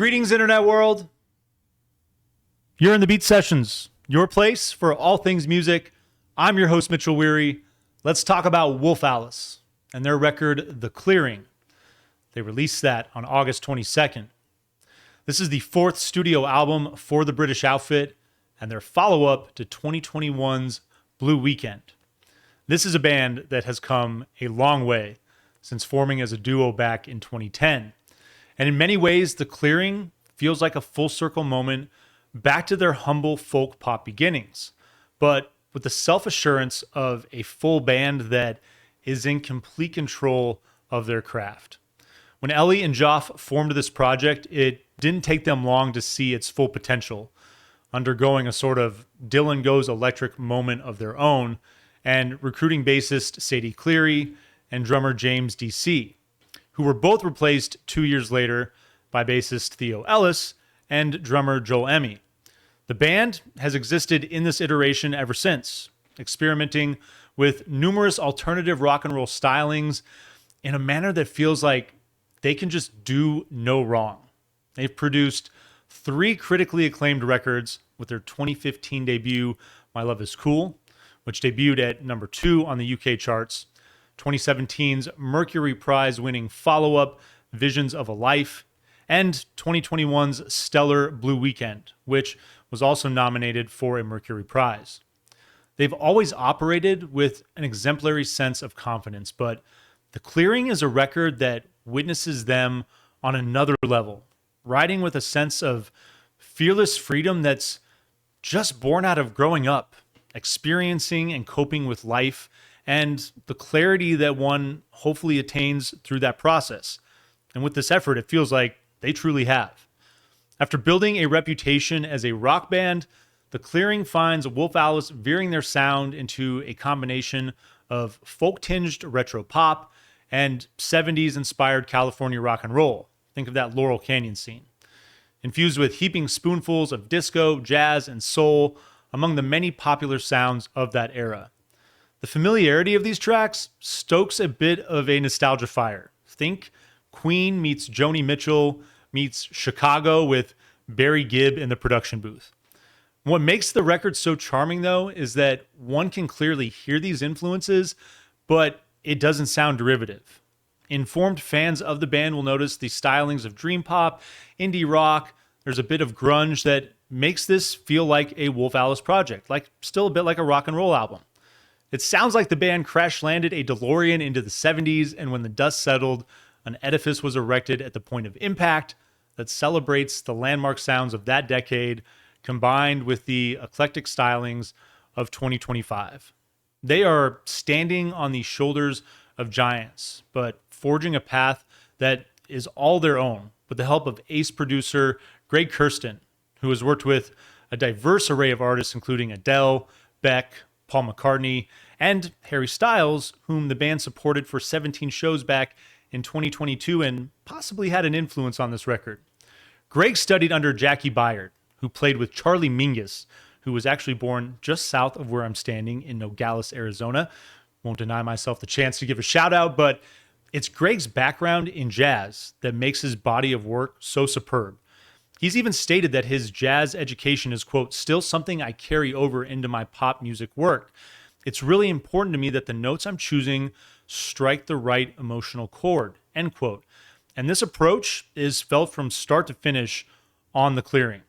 Greetings, Internet world. You're in the Beat Sessions, your place for all things music. I'm your host, Mitchell Weary. Let's talk about Wolf Alice and their record, The Clearing. They released that on August 22nd. This is the fourth studio album for the British outfit and their follow-up to 2021's Blue Weekend. This is a band that has come a long way since forming as a duo back in 2010. And in many ways, The Clearing feels like a full circle moment back to their humble folk pop beginnings, but with the self-assurance of a full band that is in complete control of their craft. When Ellie and Joff formed this project, it didn't take them long to see its full potential, undergoing a sort of Dylan Goes Electric moment of their own, and recruiting bassist Sadie Cleary and drummer James DC, who were both replaced 2 years later by bassist Theo Ellis and drummer Joel Emme. The band has existed in this iteration ever since, experimenting with numerous alternative rock and roll stylings in a manner that feels like they can just do no wrong. They've produced 3 critically acclaimed records with their 2015 debut, My Love Is Cool, which debuted at number 2 on the UK charts, 2017's Mercury Prize-winning follow-up, Visions of a Life, and 2021's stellar Blue Weekend, which was also nominated for a Mercury Prize. They've always operated with an exemplary sense of confidence, but The Clearing is a record that witnesses them on another level, riding with a sense of fearless freedom that's just born out of growing up, experiencing and coping with life, and the clarity that one hopefully attains through that process. And with this effort, it feels like they truly have. After building a reputation as a rock band, The Clearing finds Wolf Alice veering their sound into a combination of folk-tinged retro pop and 70s-inspired California rock and roll. Think of that Laurel Canyon scene. Infused with heaping spoonfuls of disco, jazz, and soul among the many popular sounds of that era. The familiarity of these tracks stokes a bit of a nostalgia fire. Think Queen meets Joni Mitchell meets Chicago with Barry Gibb in the production booth. What makes the record so charming, though, is that one can clearly hear these influences, but it doesn't sound derivative. Informed fans of the band will notice the stylings of dream pop, indie rock. There's a bit of grunge that makes this feel like a Wolf Alice project, still a bit like a rock and roll album. It sounds like the band crash-landed a DeLorean into the 70s, and when the dust settled, an edifice was erected at the point of impact that celebrates the landmark sounds of that decade, combined with the eclectic stylings of 2025. They are standing on the shoulders of giants, but forging a path that is all their own, with the help of ace producer Greg Kurstin, who has worked with a diverse array of artists, including Adele, Beck, Paul McCartney, and Harry Styles, whom the band supported for 17 shows back in 2022 and possibly had an influence on this record. Greg studied under Jackie Byard, who played with Charlie Mingus, who was actually born just south of where I'm standing in Nogales, Arizona. Won't deny myself the chance to give a shout out, but it's Greg's background in jazz that makes his body of work so superb. He's even stated that his jazz education is, quote, still something I carry over into my pop music work. It's really important to me that the notes I'm choosing strike the right emotional chord, end quote. And this approach is felt from start to finish on The Clearing.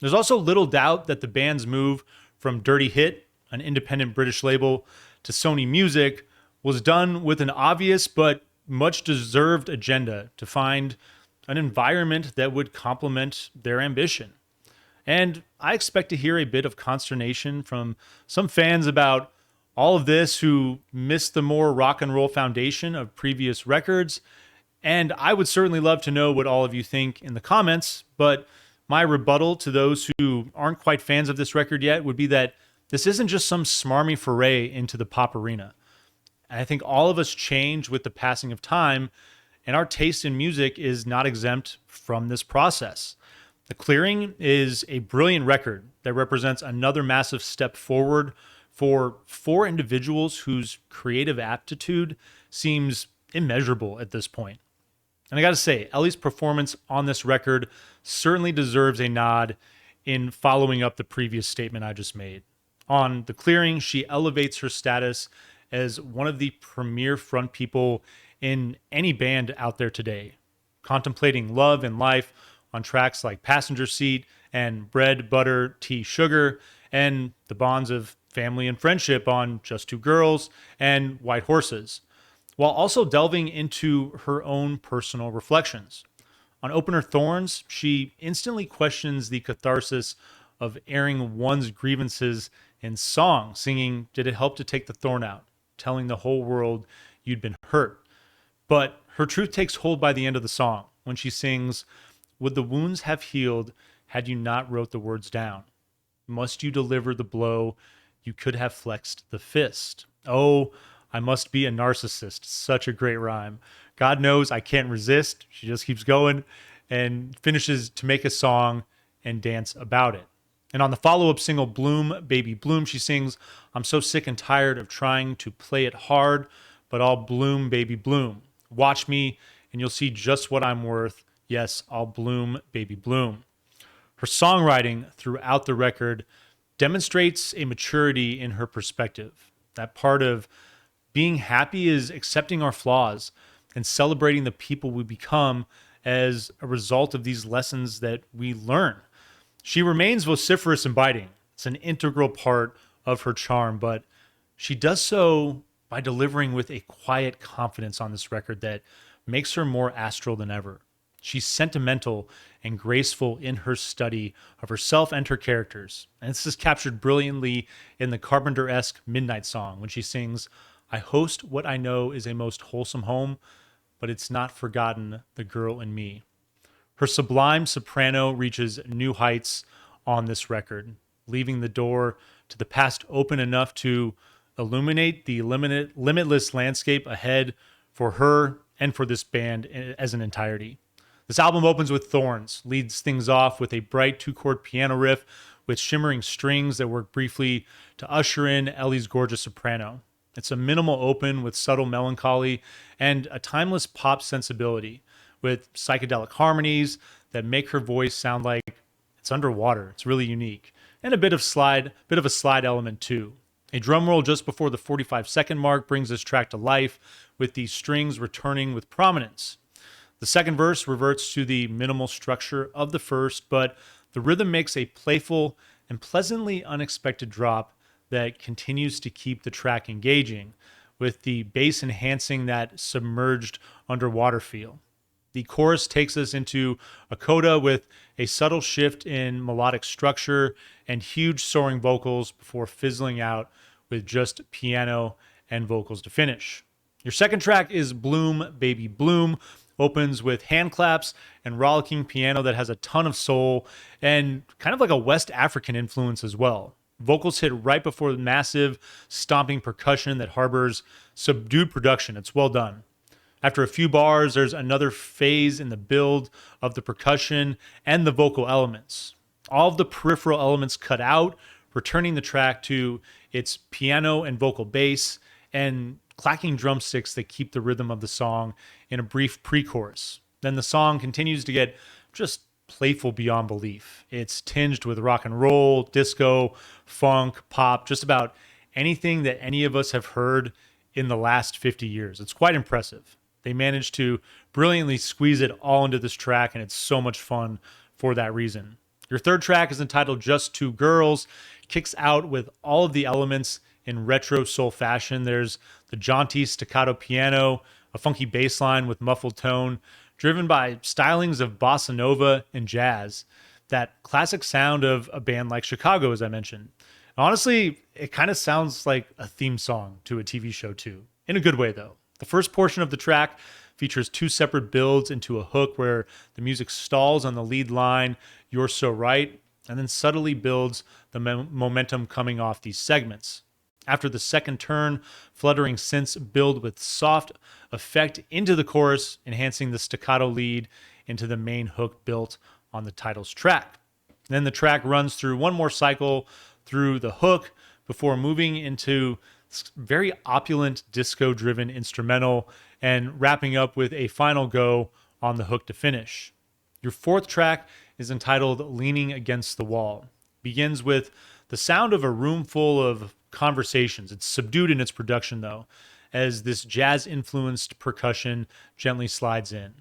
There's also little doubt that the band's move from Dirty Hit, an independent British label, to Sony Music was done with an obvious but much deserved agenda to find an environment that would complement their ambition. And I expect to hear a bit of consternation from some fans about all of this who missed the more rock and roll foundation of previous records. And I would certainly love to know what all of you think in the comments, but my rebuttal to those who aren't quite fans of this record yet would be that this isn't just some smarmy foray into the pop arena. And I think all of us change with the passing of time, and our taste in music is not exempt from this process. The Clearing is a brilliant record that represents another massive step forward for 4 individuals whose creative aptitude seems immeasurable at this point. And I gotta say, Ellie's performance on this record certainly deserves a nod in following up the previous statement I just made. On The Clearing, she elevates her status as one of the premier front people in any band out there today, contemplating love and life on tracks like Passenger Seat and Bread, Butter, Tea, Sugar, and the bonds of family and friendship on Just Two Girls and White Horses, while also delving into her own personal reflections. On Opener Thorns, she instantly questions the catharsis of airing one's grievances in song, singing, "Did it help to take the thorn out?" Telling the whole world you'd been hurt. But her truth takes hold by the end of the song when she sings, "Would the wounds have healed had you not wrote the words down? Must you deliver the blow? You could have flexed the fist. Oh, I must be a narcissist." Such a great rhyme. God knows I can't resist. She just keeps going and finishes to make a song and dance about it. And on the follow-up single, Bloom, Baby Bloom, she sings, "I'm so sick and tired of trying to play it hard, but I'll bloom, baby, bloom. Watch me and you'll see just what I'm worth. Yes, I'll bloom, baby, bloom." Her songwriting throughout the record demonstrates a maturity in her perspective. That part of being happy is accepting our flaws and celebrating the people we become as a result of these lessons that we learn. She remains vociferous and biting. It's an integral part of her charm, but she does so by delivering with a quiet confidence on this record that makes her more astral than ever. She's sentimental and graceful in her study of herself and her characters. And this is captured brilliantly in the Carpenter-esque Midnight song when she sings, "I host what I know is a most wholesome home, but it's not forgotten the girl in me." Her sublime soprano reaches new heights on this record, leaving the door to the past open enough to illuminate the limitless landscape ahead for her and for this band as an entirety. This album opens with Thorns, leads things off with a bright two-chord piano riff with shimmering strings that work briefly to usher in Ellie's gorgeous soprano. It's a minimal open with subtle melancholy and a timeless pop sensibility, with psychedelic harmonies that make her voice sound like it's underwater. It's really unique. And a bit of a slide element too. A drum roll just before the 45-second mark brings this track to life, with the strings returning with prominence. The second verse reverts to the minimal structure of the first, but the rhythm makes a playful and pleasantly unexpected drop that continues to keep the track engaging, with the bass enhancing that submerged underwater feel. The chorus takes us into a coda with a subtle shift in melodic structure and huge soaring vocals before fizzling out with just piano and vocals to finish. Your second track is Bloom, Baby Bloom. Opens with hand claps and rollicking piano that has a ton of soul and kind of like a West African influence as well. Vocals hit right before the massive stomping percussion that harbors subdued production. It's well done. After a few bars, there's another phase in the build of the percussion and the vocal elements. All of the peripheral elements cut out, returning the track to its piano and vocal bass and clacking drumsticks that keep the rhythm of the song in a brief pre-chorus. Then the song continues to get just playful beyond belief. It's tinged with rock and roll, disco, funk, pop, just about anything that any of us have heard in the last 50 years. It's quite impressive. They managed to brilliantly squeeze it all into this track, and it's so much fun for that reason. Your third track is entitled Just Two Girls, kicks out with all of the elements in retro soul fashion. There's the jaunty staccato piano, a funky bass line with muffled tone, driven by stylings of bossa nova and jazz, that classic sound of a band like Chicago, as I mentioned. Honestly, it kind of sounds like a theme song to a TV show too, in a good way though. The first portion of the track features two separate builds into a hook where the music stalls on the lead line, "You're So Right," and then subtly builds the momentum coming off these segments. After the second turn, fluttering synths build with soft effect into the chorus, enhancing the staccato lead into the main hook built on the title's track. Then the track runs through one more cycle through the hook before moving into very opulent disco-driven instrumental and wrapping up with a final go on the hook to finish. Your fourth track is entitled Leaning Against the Wall. Begins with the sound of a room full of conversations. It's subdued in its production, though, as this jazz-influenced percussion gently slides in.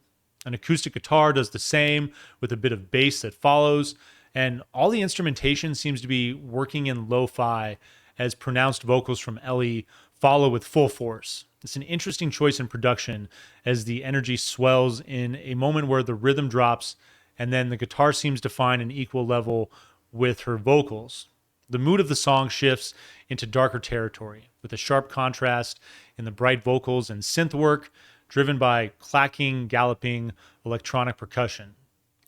An acoustic guitar does the same with a bit of bass that follows, and all the instrumentation seems to be working in lo-fi as pronounced vocals from Ellie follow with full force. It's an interesting choice in production as the energy swells in a moment where the rhythm drops and then the guitar seems to find an equal level with her vocals. The mood of the song shifts into darker territory with a sharp contrast in the bright vocals and synth work driven by clacking, galloping electronic percussion.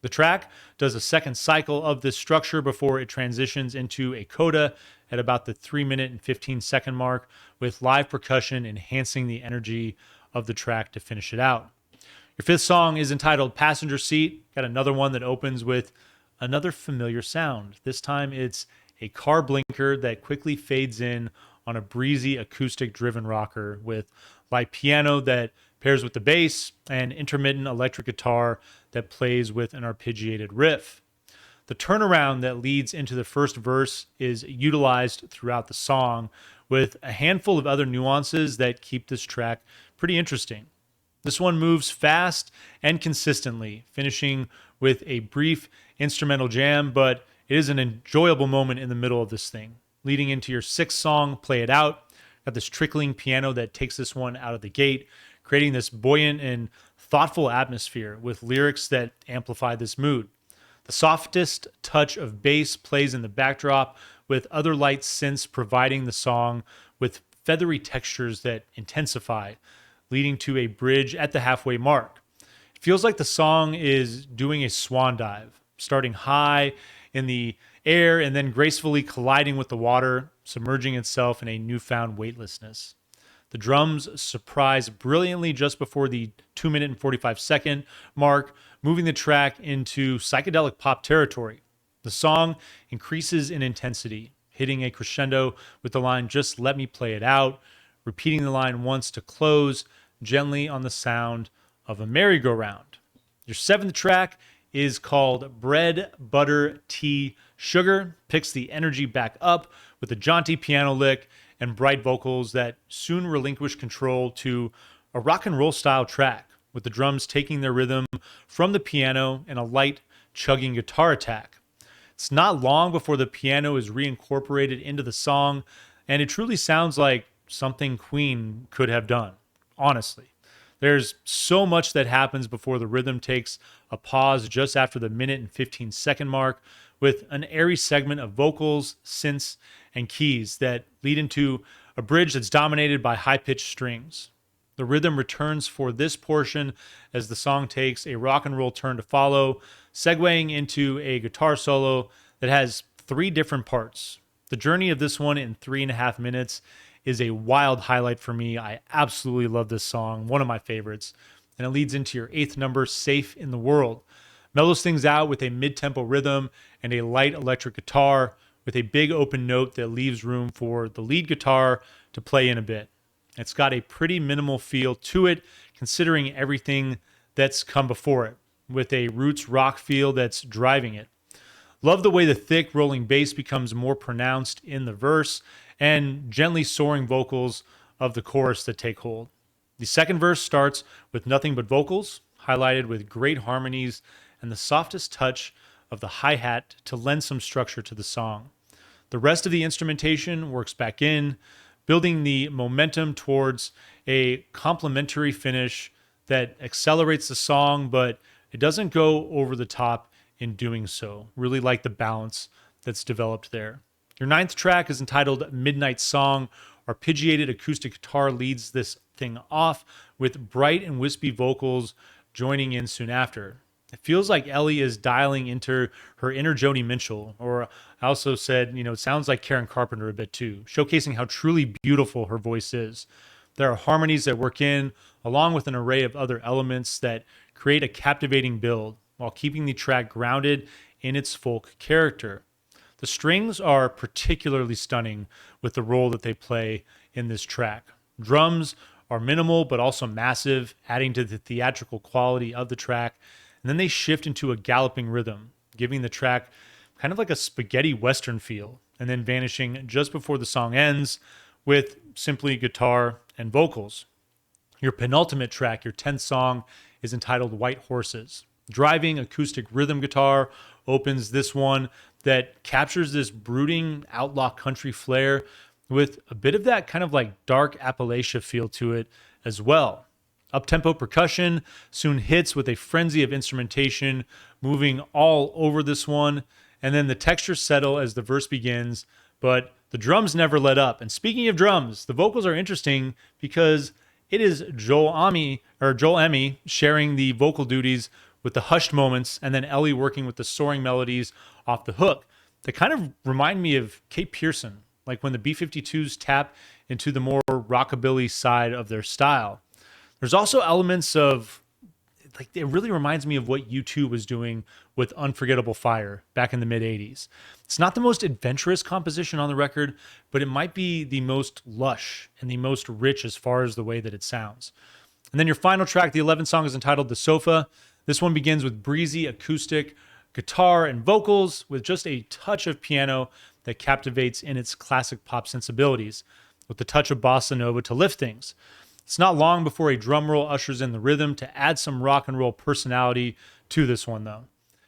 The track does a second cycle of this structure before it transitions into a coda at about the 3 minute and 15-second mark, with live percussion enhancing the energy of the track to finish it out. Your fifth song is entitled Passenger Seat. Got another one that opens with another familiar sound. This time it's a car blinker that quickly fades in on a breezy acoustic-driven rocker with light piano that pairs with the bass and intermittent electric guitar that plays with an arpeggiated riff. The turnaround that leads into the first verse is utilized throughout the song with a handful of other nuances that keep this track pretty interesting. This one moves fast and consistently, finishing with a brief instrumental jam, but it is an enjoyable moment in the middle of this thing. Leading into your sixth song, Play It Out, got this trickling piano that takes this one out of the gate, creating this buoyant and thoughtful atmosphere with lyrics that amplify this mood. The softest touch of bass plays in the backdrop, with other light synths providing the song with feathery textures that intensify, leading to a bridge at the halfway mark. It feels like the song is doing a swan dive, starting high in the air and then gracefully colliding with the water, submerging itself in a newfound weightlessness. The drums surprise brilliantly just before the 2 minute and 45-second mark, moving the track into psychedelic pop territory. The song increases in intensity, hitting a crescendo with the line, "Just let me play it out," repeating the line once to close, gently on the sound of a merry-go-round. Your seventh track is called Bread, Butter, Tea, Sugar, picks the energy back up with a jaunty piano lick and bright vocals that soon relinquish control to a rock and roll style track, with the drums taking their rhythm from the piano and a light chugging guitar attack. It's not long before the piano is reincorporated into the song, and it truly sounds like something Queen could have done, honestly. There's so much that happens before the rhythm takes a pause just after the 1 minute and 15-second mark, with an airy segment of vocals, synths, and keys that lead into a bridge that's dominated by high-pitched strings. The rhythm returns for this portion as the song takes a rock and roll turn to follow, segueing into a guitar solo that has 3 different parts. The journey of this one in 3.5 minutes is a wild highlight for me. I absolutely love this song, one of my favorites. And it leads into your 8th number, Safe in the World. Mellows things out with a mid-tempo rhythm and a light electric guitar with a big open note that leaves room for the lead guitar to play in a bit. It's got a pretty minimal feel to it, considering everything that's come before it, with a roots rock feel that's driving it. Love the way the thick rolling bass becomes more pronounced in the verse and gently soaring vocals of the chorus that take hold. The second verse starts with nothing but vocals, highlighted with great harmonies and the softest touch of the hi-hat to lend some structure to the song. The rest of the instrumentation works back in, building the momentum towards a complementary finish that accelerates the song, but it doesn't go over the top in doing so. Really like the balance that's developed there. Your 9th track is entitled Midnight Song. Arpeggiated acoustic guitar leads this thing off with bright and wispy vocals joining in soon after. It feels like Ellie is dialing into her inner Joni Mitchell, or I also said, it sounds like Karen Carpenter a bit too, showcasing how truly beautiful her voice is. There are harmonies that work in, along with an array of other elements that create a captivating build, while keeping the track grounded in its folk character. The strings are particularly stunning with the role that they play in this track. Drums are minimal but also massive, adding to the theatrical quality of the track. And then they shift into a galloping rhythm giving the track kind of like a spaghetti western feel, and then vanishing just before the song ends with simply guitar and vocals. Your penultimate track, your 10th song, is entitled White Horses. Driving acoustic rhythm guitar opens this one that captures this brooding outlaw country flair with a bit of that kind of like dark Appalachia feel to it as well. Up-tempo percussion soon hits with a frenzy of instrumentation moving all over this one, and then the textures settle as the verse begins, but the drums never let up. And speaking of drums, the vocals are interesting because it is Joel Emme sharing the vocal duties with the hushed moments, and then Ellie working with the soaring melodies off the hook. They kind of remind me of Kate Pearson, like when the B-52s tap into the more rockabilly side of their style. There's also elements of, like, it really reminds me of what U2 was doing with Unforgettable Fire back in the mid-'80s. It's not the most adventurous composition on the record, but it might be the most lush and the most rich as far as the way that it sounds. And then your final track, the 11th song, is entitled The Sofa. This one begins with breezy acoustic guitar and vocals with just a touch of piano that captivates in its classic pop sensibilities, with the touch of bossa nova to lift things. It's not long before a drum roll ushers in the rhythm to add some rock and roll personality to this one, though.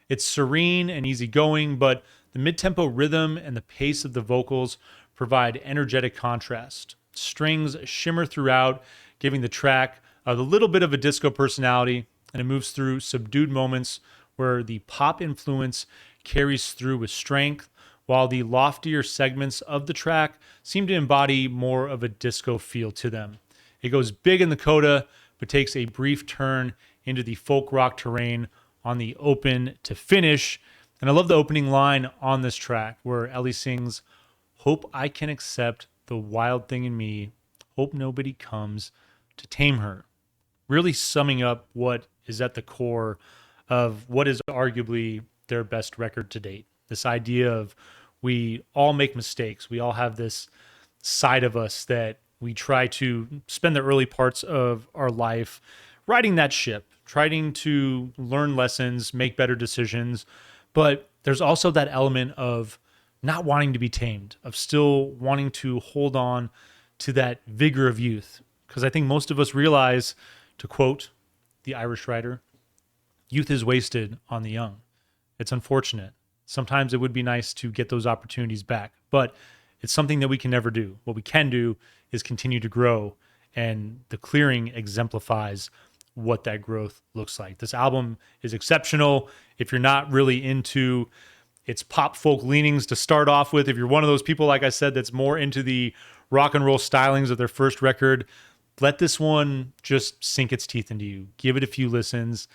It's serene and easygoing, but the mid-tempo rhythm and the pace of the vocals provide energetic contrast. Strings shimmer throughout, giving the track a little bit of a disco personality, and it moves through subdued moments where the pop influence carries through with strength, while the loftier segments of the track seem to embody more of a disco feel to them. It goes big in the coda, but takes a brief turn into the folk rock terrain on the open to finish. And I love the opening line on this track where Ellie sings, "Hope I can accept the wild thing in me, hope nobody comes to tame her." Really summing up what is at the core of what is arguably their best record to date. This idea of we all make mistakes. We all have this side of us that we try to spend the early parts of our life riding that ship, trying to learn lessons, make better decisions. But there's also that element of not wanting to be tamed, of still wanting to hold on to that vigor of youth. Because I think most of us realize, to quote the Irish writer, youth is wasted on the young. It's unfortunate. Sometimes it would be nice to get those opportunities back, but it's something that we can never do. What we can do is continue to grow, and The Clearing exemplifies what that growth looks like. This album is exceptional. If you're not really into its pop folk leanings to start off with, if you're one of those people, like I said, that's more into the rock and roll stylings of their first record, let this one just sink its teeth into you. Give it a few listens.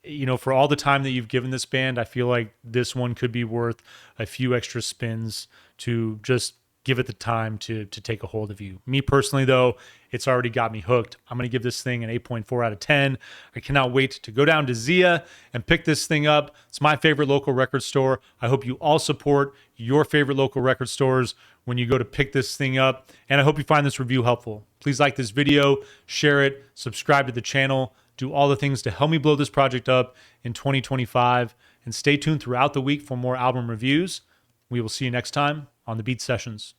You know, for all the time that you've given this band, I feel like this one could be worth a few extra spins to just give it the time to take a hold of you. Me personally, though, it's already got me hooked. I'm going to give this thing an 8.4 out of 10. I cannot wait to go down to Zia and pick this thing up. It's my favorite local record store. I hope you all support your favorite local record stores when you go to pick this thing up. And I hope you find this review helpful. Please like this video, share it, subscribe to the channel, do all the things to help me blow this project up in 2025, and stay tuned throughout the week for more album reviews. We will see you next time on the Beat Sessions.